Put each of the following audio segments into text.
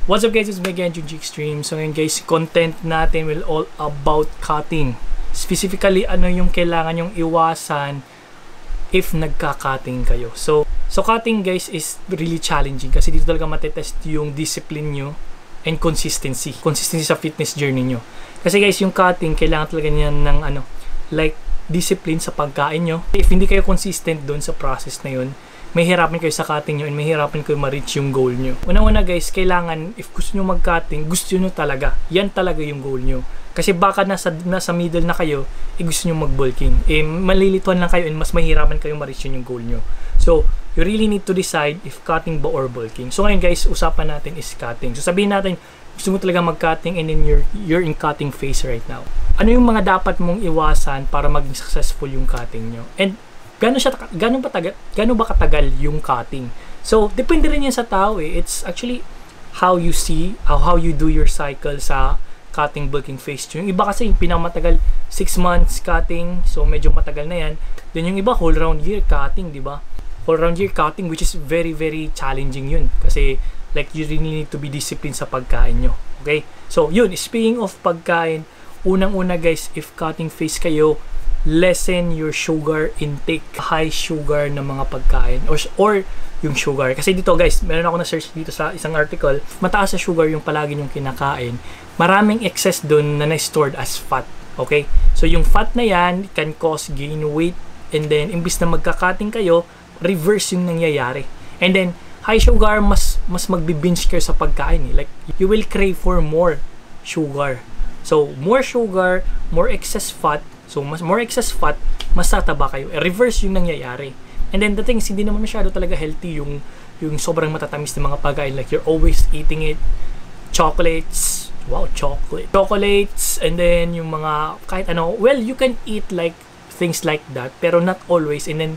What's up guys, it's me again, Junji Extreme. So ngayon guys, content natin will all about cutting. Specifically, ano yung kailangan yung iwasan if nagka-cutting kayo. So cutting guys is really challenging kasi dito talaga matetest yung discipline nyo and consistency. Consistency sa fitness journey nyo. Kasi guys, yung cutting, kailangan talaga niyan ng like discipline sa pagkain nyo. If hindi kayo consistent doon sa process na yun, may hirapan kayo sa cutting nyo and may hirapan kayo ma-reach yung goal nyo. Una-una guys, kailangan, if gusto nyo mag-cutting, gusto nyo talaga. Yan talaga yung goal nyo. Kasi baka nasa middle na kayo, gusto nyo mag-bulking. Malilituan lang kayo and mas mahirapan kayo ma-reach yung goal nyo. So, you really need to decide if cutting ba or bulking. So ngayon guys, usapan natin is cutting. So sabihin natin, gusto mo talaga mag-cutting and then you're in cutting phase right now. Ano yung mga dapat mong iwasan para maging successful yung cutting nyo? And Gano'n ba katagal yung cutting? So, depende rin yan sa tao eh. It's actually how you see, how you do your cycle sa cutting, bulking phase. Yung iba kasi pinakamatagal 6 months cutting, so medyo matagal na yan. Then yung iba whole round year cutting, di ba? Whole round year cutting, which is very very challenging yun. Kasi like you really need to be disciplined sa pagkain nyo. Okay? So, yun, speaking of pagkain, unang-una guys, if cutting phase kayo, lessen your sugar intake. High sugar na mga pagkain or yung sugar. Kasi dito guys, meron ako na-search dito sa isang article, mataas sa sugar yung palagi yung kinakain. Maraming excess dun na na-stored as fat. Okay? So yung fat na yan can cause gain weight and then imbis na magka-cutting kayo, reverse yung nangyayari. And then high sugar, mas magbi-binge kayo sa pagkain. Like you will crave for more sugar. So more sugar, more excess fat. So, more excess fat, mas tataba kayo. Reverse yung nangyayari. And then, the thing is, hindi naman masyado talaga healthy yung sobrang matatamis na mga pagkain. Like, you're always eating it. Chocolates. Wow, chocolate. Chocolates. And then, yung mga, kahit ano. Well, you can eat like, things like that. Pero not always. And then,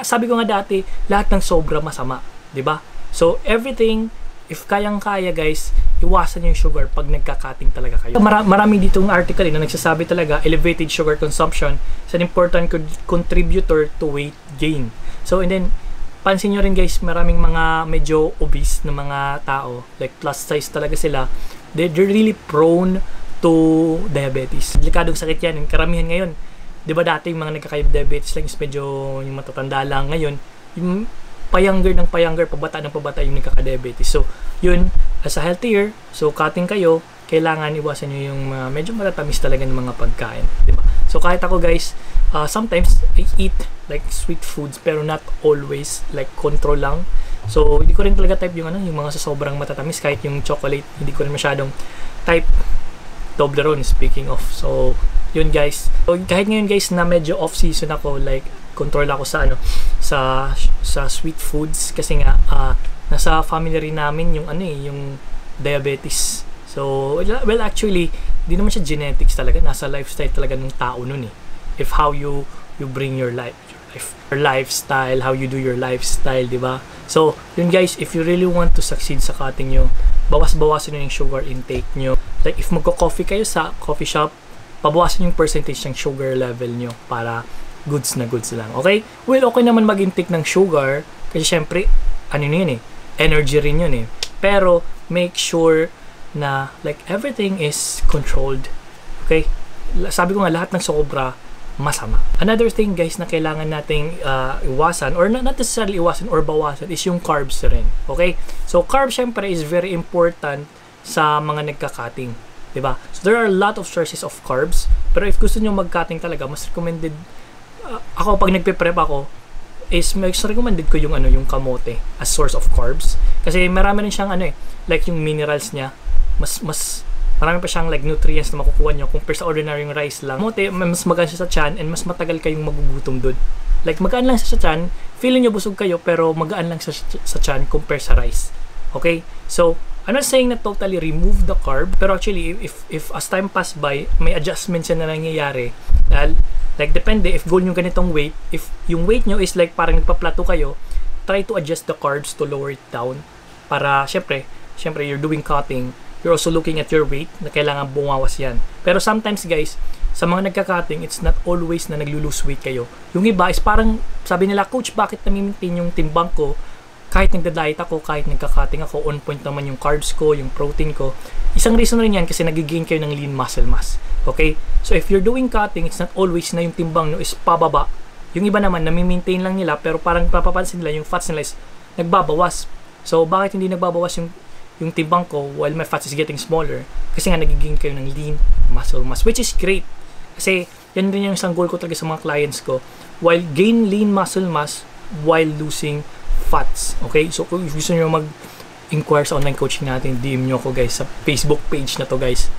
sabi ko nga dati, lahat ng sobra masama. 'Di ba? So, everything, if kayang-kaya guys, iwasan yung sugar pag nagka-cutting talaga kayo. Marami ditong article na nagsasabi talaga elevated sugar consumption is an important contributor to weight gain. So and then pansin nyo rin guys, maraming mga medyo obese na mga tao, like plus size talaga sila, they're really prone to diabetes. Delikadong sakit yan, yung karamihan ngayon. 'Di ba dati yung mga nagkaka-diabetes lang is medyo yung matatanda lang, ngayon yung pabata ng pabata yung nagkaka-diabetes. So, yun, as a healthier, so cutting kayo, kailangan iwasan nyo yung medyo matatamis talaga ng mga pagkain. Diba? So, kahit ako guys, sometimes I eat like sweet foods, pero not always, like control lang. So, hindi ko rin talaga type yung yung mga sa sobrang matatamis, kahit yung chocolate, hindi ko rin masyadong type. Toblerone, speaking of. So, yun guys. So, kahit ngayon guys na medyo off-season ako, like, control ako sa sa sweet foods kasi nga nasa family rin namin yung yung diabetes. So well actually di naman siya genetics talaga, nasa lifestyle talaga ng tao nun eh. If how you bring your lifestyle, how you do your lifestyle, di ba? So yun guys, if you really want to succeed sa cutting nyo, bawas-bawasan nyo yung sugar intake nyo. Like if magko-coffee kayo sa coffee shop, pabawasan yung percentage ng sugar level nyo para goods na goods lang. Okay? Well, okay naman mag-intake ng sugar kasi syempre, yun eh, energy rin yun eh. Pero, make sure na like everything is controlled. Okay? Sabi ko nga, lahat ng sobra, masama. Another thing guys na kailangan nating iwasan or not necessarily iwasan or bawasan is yung carbs rin. Okay? So, carbs syempre is very important sa mga nagka-cutting. Diba? So, there are a lot of sources of carbs pero if gusto nyo mag-cutting talaga, mas recommended ako pag nagpe-prep ako is mas recommended ko yung yung kamote as source of carbs kasi marami rin siyang like yung minerals niya mas marami pa siyang like nutrients na makukuha nyo compare sa ordinary yung rice lang. Kamote mas magaan siya sa tiyan and mas matagal kayong magugutom doon. Like magaan lang siya sa tiyan, feeling nyo busog kayo pero magaan lang siya sa tiyan compare sa rice. Okay? So I'm not saying na totally remove the carb pero actually if as time pass by may adjustments na nangyayari dahil like, depende, if goal nyo ganitong weight, if yung weight nyo is like parang nagpa-plateau kayo, try to adjust the carbs to lower it down. Para, syempre, you're doing cutting, you're also looking at your weight na kailangan bumawas yan. Pero sometimes, guys, sa mga nagka-cutting, it's not always na naglo-lose weight kayo. Yung iba is parang, sabi nila, Coach, bakit nami-maintain yung timbang ko kahit nagda-diet ako, kahit nagka-cutting ako, on point naman yung carbs ko, yung protein ko. Isang reason rin yan kasi nag-gain kayo ng lean muscle mass. Okay? So if you're doing cutting, it's not always na yung timbang nyo is pababa. Yung iba naman, nami-maintain lang nila, pero parang papapansin nila, yung fats nila is nagbabawas. So bakit hindi nagbabawas yung timbang ko while my fats is getting smaller? Kasi nga nag-gain kayo ng lean muscle mass, which is great. Kasi yan rin yung isang goal ko talaga sa mga clients ko. While gain lean muscle mass, while losing fats. Okay? So kung gusto nyo mag-inquire sa online coaching natin, DM nyo ako guys sa Facebook page na to guys.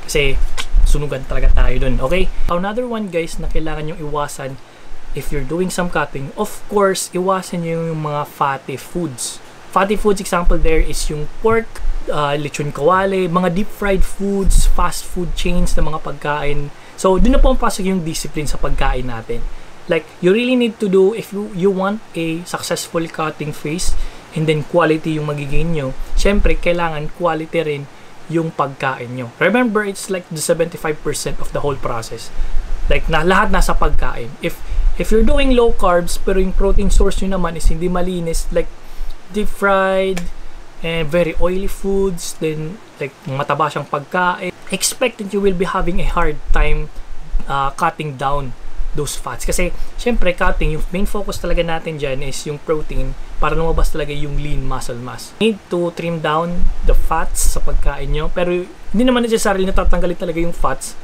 Kasi sunugan talaga tayo dun. Okay? Another one guys na kailangan nyo iwasan if you're doing some cutting, of course, iwasan nyo yung mga fatty foods. Fatty foods, example there is yung pork, lechon kawali, mga deep fried foods, fast food chains na mga pagkain. So, dun na po pasok yung discipline sa pagkain natin. Like, you really need to do, if you want a successful cutting phase, and then quality yung magigain nyo, syempre, kailangan quality rin yung pagkain nyo. Remember, it's like the 75% of the whole process. Like, lahat nasa pagkain. If you're doing low carbs, pero yung protein source nyo naman is hindi malinis, like, deep fried, and very oily foods, then, like, mataba siyang pagkain, expect that you will be having a hard time cutting down those fats. Kasi, syempre, cutting, yung main focus talaga natin dyan is yung protein para lumabas talaga yung lean muscle mass. You need to trim down the fats sa pagkain nyo. Pero, hindi naman necessarily natatanggalin talaga yung fats.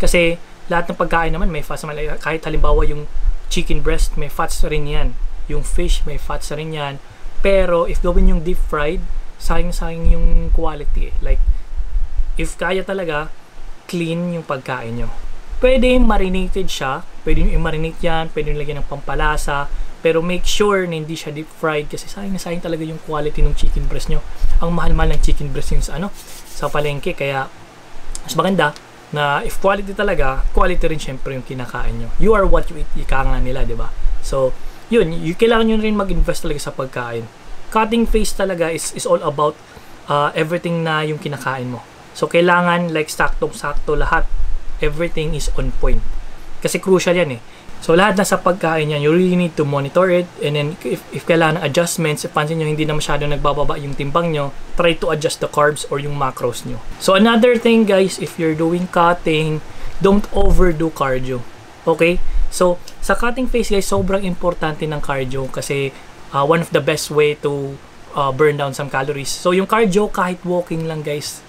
Kasi, lahat ng pagkain naman may fats naman. Kahit halimbawa yung chicken breast, may fats rin yan. Yung fish, may fats rin yan. Pero, if gawin yung deep fried, sayang-sayang yung quality. Like, if kaya talaga, clean yung pagkain nyo. Pwede marinated siya, pwede nyo i-marinate yan, pwede nyo lagyan ng pampalasa, pero make sure na hindi siya deep fried kasi sayang na sayang talaga yung quality ng chicken breast nyo. Ang mahal-mahal ng chicken breast yung sa palengke, kaya mas maganda na if quality talaga, quality rin syempre yung kinakain nyo. You are what you eat, ika nga nila, diba? So, yun, kailangan nyo rin mag-invest talaga sa pagkain. Cutting phase talaga is all about everything na yung kinakain mo. So, kailangan like saktong-sakto lahat. Everything is on point. Kasi crucial yan eh. So, lahat na sa pagkain yan, you really need to monitor it. And then, if kailangan ng adjustments, if pansin nyo hindi na masyado nagbababa yung timbang nyo, try to adjust the carbs or yung macros nyo. So, another thing guys, if you're doing cutting, don't overdo cardio. Okay? So, sa cutting phase guys, sobrang importante ng cardio kasi one of the best way to burn down some calories. So, yung cardio, kahit walking lang guys,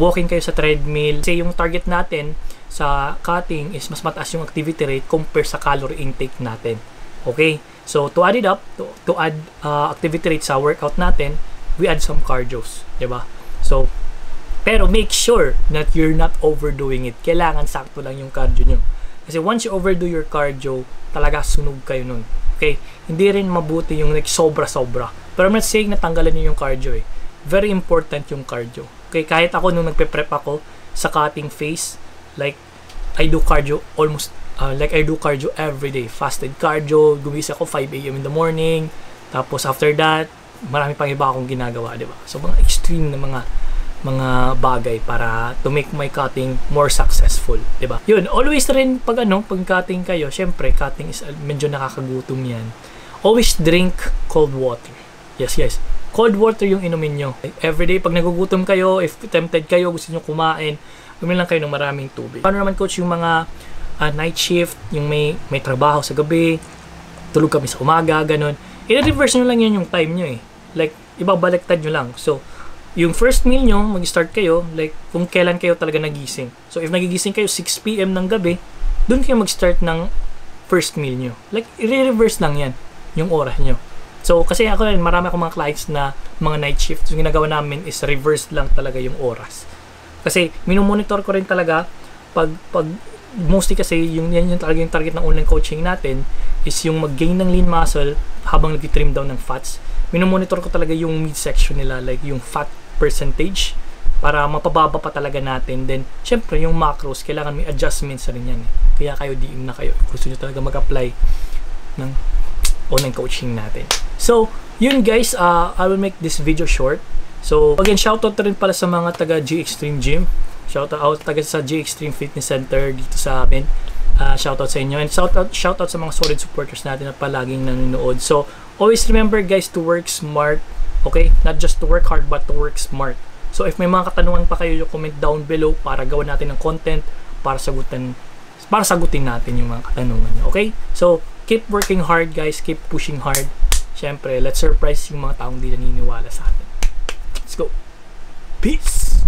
walking kayo sa treadmill. Kasi yung target natin sa cutting is mas mataas yung activity rate compare sa calorie intake natin. Okay? So, to add it up, to add activity rate sa workout natin, we add some cardios. Diba? So, pero make sure that you're not overdoing it. Kailangan sakto lang yung cardio nyo. Kasi once you overdo your cardio, talaga sunog kayo nun. Okay? Hindi rin mabuti yung like sobra-sobra. Pero I'm not saying na tanggalan nyo yung cardio eh. Very important yung cardio. Okay? Kahit ako nung nagpe-prep ako sa cutting phase, like, I do cardio almost, I do cardio every day. Fasted cardio, gumising ako 5 AM in the morning. Tapos after that, marami pang iba akong ginagawa, di ba? So, mga extreme na mga bagay para to make my cutting more successful, di ba? Yun, always rin pag cutting kayo, syempre, cutting is medyo nakakagutom yan. Always drink cold water. Yes, guys. Cold water yung inumin nyo. Everyday, pag nagugutom kayo, if tempted kayo, gusto nyo kumain, uminom lang kayo ng maraming tubig. Paano naman coach yung mga night shift, yung may trabaho sa gabi, tulog kami sa umaga, ganun. I-reverse nyo lang yun yung time nyo eh. Like, ibabaliktad nyo lang. So, yung first meal nyo, mag-start kayo, like, kung kailan kayo talaga nagising. So, if nagigising kayo 6 PM ng gabi, dun kayo mag-start ng first meal nyo. Like, i-reverse lang yan, yung oras nyo. So, kasi ako rin, marami akong mga clients na mga night shift. So, yung ginagawa namin is reverse lang talaga yung oras. Kasi, minomonitor ko rin talaga pag mostly kasi yan talaga yung target ng online coaching natin is yung mag-gain ng lean muscle habang nag-trim down ng fats. Minomonitor ko talaga yung midsection nila, like yung fat percentage para mapababa pa talaga natin. Then, syempre, yung macros, kailangan may adjustments rin yan. Kaya kayo, DM na kayo. Gusto nyo talaga mag-apply ng online coaching natin. So, yun guys, I will make this video short. So, again, shoutout rin pala sa mga taga G Extreme Gym. Shoutout taga sa G Extreme Fitness Center dito sa amin. Shoutout sa inyo. And shoutout sa mga solid supporters natin na palaging nanonood. So, always remember guys to work smart, okay? Not just to work hard but to work smart. So if may mga katanungan pa kayo, comment down below para gawan natin ng content para sagutin natin yung mga katanungan, okay? So keep working hard guys, keep pushing hard. Syempre, let's surprise yung mga taong di naniniwala sa atin. Let's go. Peace.